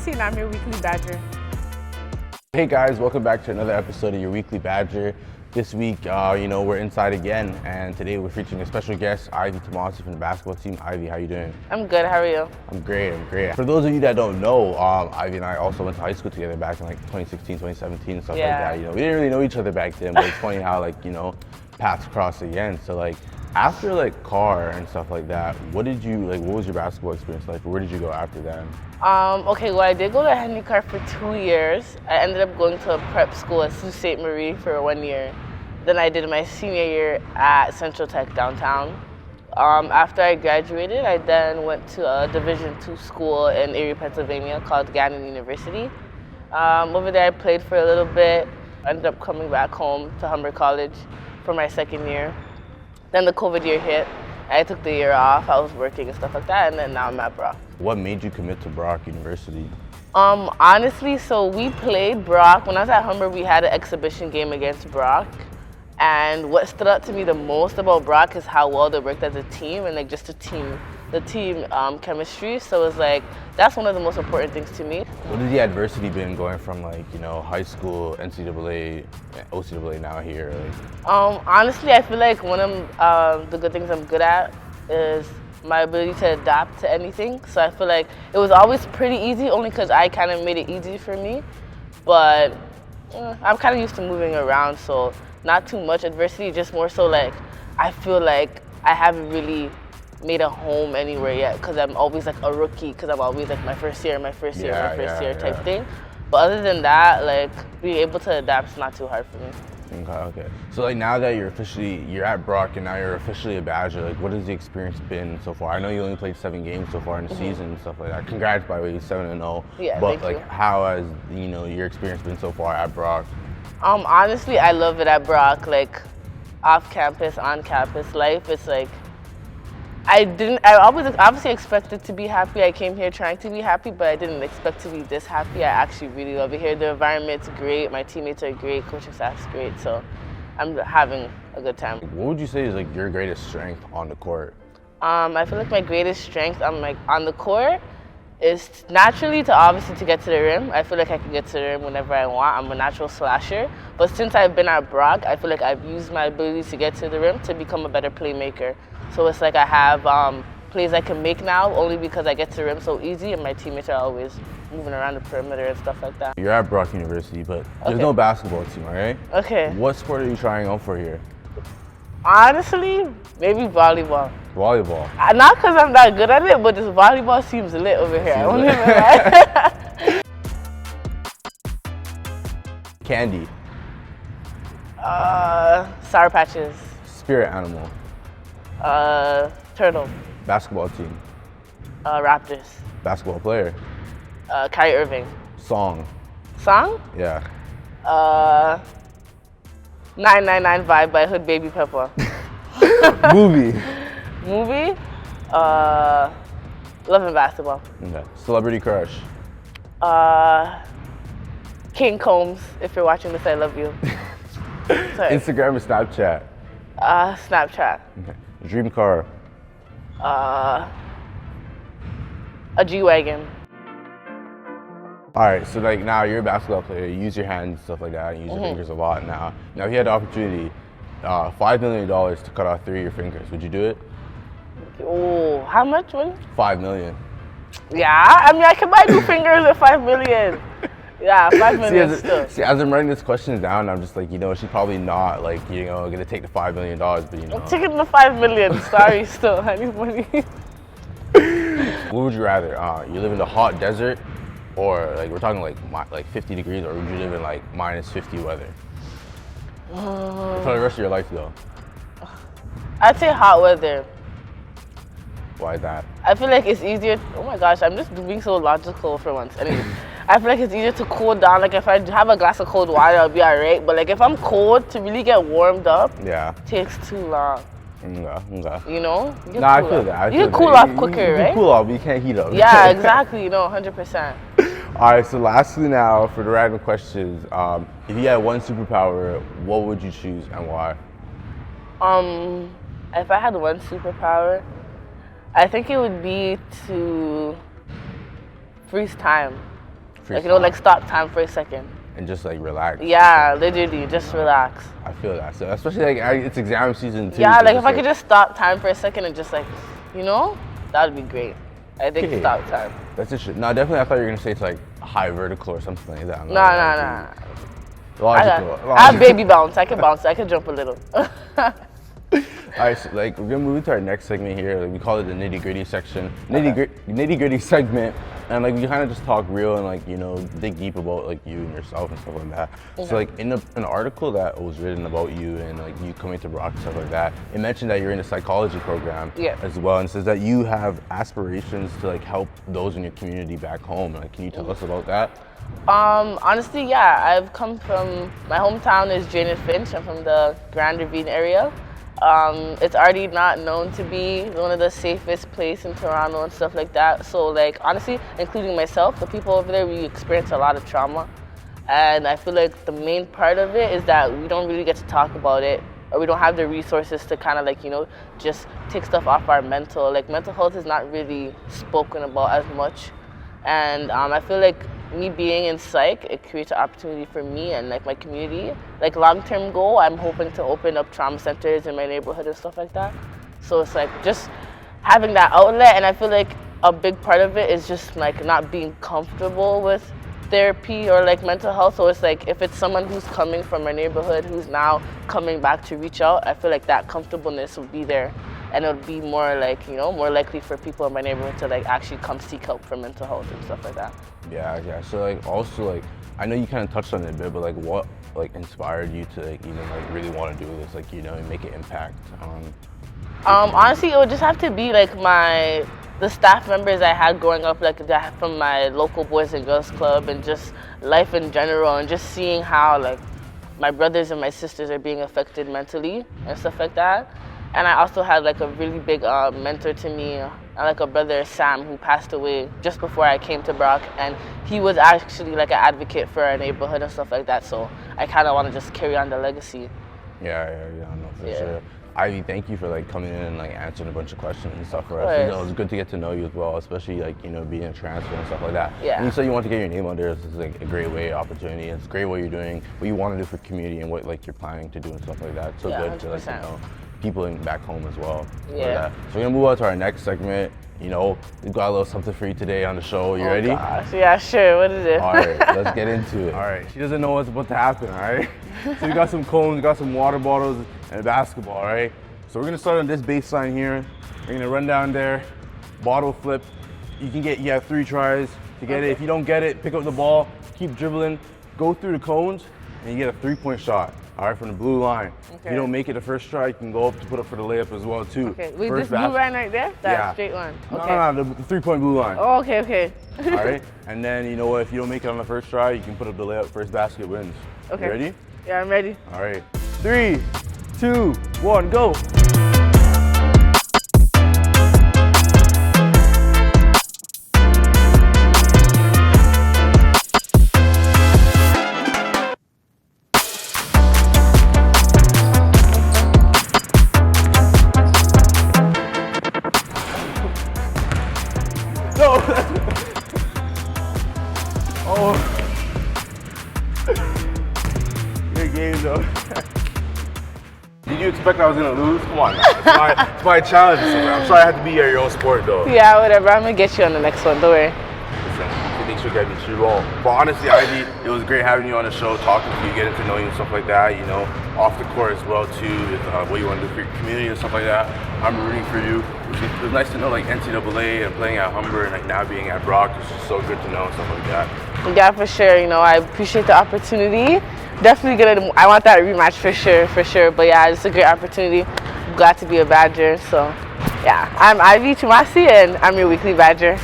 Twumasi and I'm your weekly badger. Hey guys, welcome back to another episode of your weekly badger. This week, we're inside again, and today we're featuring a special guest, Ivana Twumasi from the basketball team. Ivy, how you doing? I'm good, how are you? I'm great. For those of you that don't know, Ivy and I also went to high school together back in like 2016, 2017, stuff like that. We didn't really know each other back then, but it's funny how paths cross again. So after car and stuff like that, what was your basketball experience like? Where did you go after that? I did go to handicap for 2 years. I ended up going to a prep school at Sault Ste. Marie for 1 year. Then I did my senior year at Central Tech downtown. After I graduated, I then went to a Division II school in Erie, Pennsylvania called Gannon University. Over there I played for a little bit. I ended up coming back home to Humber College for my second year. Then the COVID year hit. I took the year off. I was working and stuff like that, and then now I'm at Brock. What made you commit to Brock University? Honestly, so we played Brock. When I was at Humber, we had an exhibition game against Brock. And what stood out to me the most about Brock is how well they worked as a team and just the team chemistry. So it's that's one of the most important things to me. What has the adversity been going from high school, NCAA, OCAA now here? Honestly, I feel like one of the good things I'm good at is my ability to adapt to anything. So I feel like it was always pretty easy only because I kind of made it easy for me. But I'm kind of used to moving around, so not too much adversity, just more so I feel like I haven't really made a home anywhere yet because I'm always a rookie because I'm always my first year type thing. But other than that, being able to adapt is not too hard for me. Okay. So now that you're at Brock and now you're officially a Badger, what has the experience been so far? I know you only played 7 games so far in the season and stuff like that. Congrats, by the way, 7-0. Yeah, but thank you. How has your experience been so far at Brock? Honestly, I love it at Brock. Off campus, on campus life, it's I always obviously expected to be happy. I came here trying to be happy, but I didn't expect to be this happy. I actually really love it here. The environment's great. My teammates are great. Coaching staff's great. So I'm having a good time. What would you say is your greatest strength on the court? I feel like my greatest strength on the court is naturally to get to the rim. I feel like I can get to the rim whenever I want. I'm a natural slasher. But since I've been at Brock, I feel like I've used my ability to get to the rim to become a better playmaker. So it's I have plays I can make now only because I get to the rim so easy and my teammates are always moving around the perimeter and stuff like that. You're at Brock University, but there's no basketball team, all right? Okay. What sport are you trying out for here? Honestly, maybe volleyball. Volleyball? Not because I'm that good at it, but this volleyball seems lit over here. I won't even lie. Candy? Sour Patches. Spirit animal? Turtle. Basketball team? Raptors. Basketball player? Kyrie Irving. Song? Song? Yeah. 999 Vibe by Hood Baby Pepper. Movie? Love and Basketball. Okay. Celebrity crush? King Combs. If you're watching this, I love you. Instagram or Snapchat? Snapchat. Okay. Dream car? A G-Wagon. All right, so now you're a basketball player, you use your hands and stuff like that, you use your fingers a lot now. Now if you had the opportunity, $5 million to cut off 3 of your fingers, would you do it? Oh, how much money? $5 million. Yeah, I can buy 2 fingers with $5 million. Yeah, $5 million still. See, as I'm writing this question down, I'm just she's probably not gonna take the $5 million, but I'm taking the $5 million. Sorry, still, I need money. What would you rather? You live in the hot desert, or we're talking 50 degrees, or would you live in minus 50 weather? For the rest of your life, though. I'd say hot weather. Why that? I feel like it's easier. Oh my gosh, I'm just being so logical for once. Anyway, I feel like it's easier to cool down. If I have a glass of cold water, I'll be alright. But if I'm cold, to really get warmed up, takes too long. Okay. You know? I feel that. You can cool off quicker, right? You can cool off, but you can't heat up. Yeah, exactly. 100%. All right, so lastly now, for the random questions, if you had one superpower, what would you choose and why? If I had one superpower, I think it would be to freeze time. Like, you know, like stop time for a second. And just like relax. Yeah, literally, just relax. I feel that. So especially like it's exam season too. Yeah, so like if I could just stop time for a second and just like, you know, that would be great. I think stop time. That's just no, definitely. I thought you were gonna say it's like high vertical or something like that. Nah. Logical. I have baby bounce. I can bounce. I can jump a little. All right, so like we're gonna move into our next segment here. Like, we call it the nitty gritty section, nitty gritty segment, and like we kind of just talk real and like, you know, dig deep about like you and yourself and stuff like that. Okay. So like in an article that was written about you and like you coming to Brock and stuff like that, it mentioned that you're in a psychology program as well, and says that you have aspirations to like help those in your community back home. Like, can you tell us about that? Honestly, yeah. I've come from, my hometown is Jane and Finch. I'm from the Grand Ravine area. It's already not known to be one of the safest places in Toronto and stuff like that. So like, honestly, including myself, the people over there, we experience a lot of trauma. And I feel like the main part of it is that we don't really get to talk about it, or we don't have the resources to kind of like, you know, just take stuff off our mental. Like, mental health is not really spoken about as much. And I feel like me being in psych, it creates an opportunity for me and like my community. Like, long-term goal, I'm hoping to open up trauma centers in my neighborhood and stuff like that. So it's like just having that outlet, and I feel like a big part of it is just like not being comfortable with therapy or like mental health. So it's like if it's someone who's coming from my neighborhood who's now coming back to reach out, I feel like that comfortableness will be there, and it would be more like, you know, more likely for people in my neighborhood to like actually come seek help for mental health and stuff like that. Yeah. So like also like I know you kind of touched on it a bit, but like what like inspired you to like even like really want to do this, like, you know, and make an impact on? Honestly, it would just have to be like the staff members I had growing up, like that from my local Boys and Girls Club, and just life in general, and just seeing how like my brothers and my sisters are being affected mentally and stuff like that. And I also had like a really big mentor to me, like a brother, Sam, who passed away just before I came to Brock, and he was actually like an advocate for our neighborhood and stuff like that. So I kind of want to just carry on the legacy. Yeah, no, for sure. Ivy, thank you for like coming in and like answering a bunch of questions and stuff for us. You know, it was good to get to know you as well, especially like, you know, being a transfer and stuff like that. Yeah. And you said you want to get your name on there. This is like a great opportunity. It's great what you're doing, what you want to do for community, and what like you're planning to do and stuff like that. So good 100%. To like, you know, people back home as well. Yeah. So we're gonna move on to our next segment. You know, we've got a little something for you today on the show. You ready? Gosh. Yeah, sure. What is it? All right, let's get into it. All right, she doesn't know what's about to happen, all right? So we got some cones, we got some water bottles, and a basketball, all right? So we're gonna start on this baseline here. We're gonna run down there, bottle flip. You have 3 tries to get it. If you don't get it, pick up the ball, keep dribbling, go through the cones, and you get a 3-point shot. All right, from the blue line. Okay. If you don't make it the first try, you can go up to put up for the layup as well too. Okay, wait, this blue line right there? That straight line? Okay. No, the 3-point blue line. Oh, okay. All right, and then you know what, if you don't make it on the first try, you can put up the layup, first basket wins. Okay. You ready? Yeah, I'm ready. All right, 3, 2, 1, go. Good game though. Did you expect I was gonna lose? Come on now. It's my challenge. I'm sorry I had to be your own sport though. Yeah, whatever. I'm gonna get you on the next one, don't worry. Listen, you think she'll get me, she won't. But honestly, Ivy, it was great having you on the show, talking to you, getting to know you and stuff like that, you know, off the court as well too, with what you want to do for your community and stuff like that. I'm rooting for you. It was nice to know like NCAA and playing at Humber and like now being at Brock. It's just so good to know and stuff like that. Yeah, for sure. You know, I appreciate the opportunity. Definitely I want that rematch for sure. But yeah, it's a great opportunity. I'm glad to be a Badger. So yeah, I'm Ivy Twumasi and I'm your weekly Badger.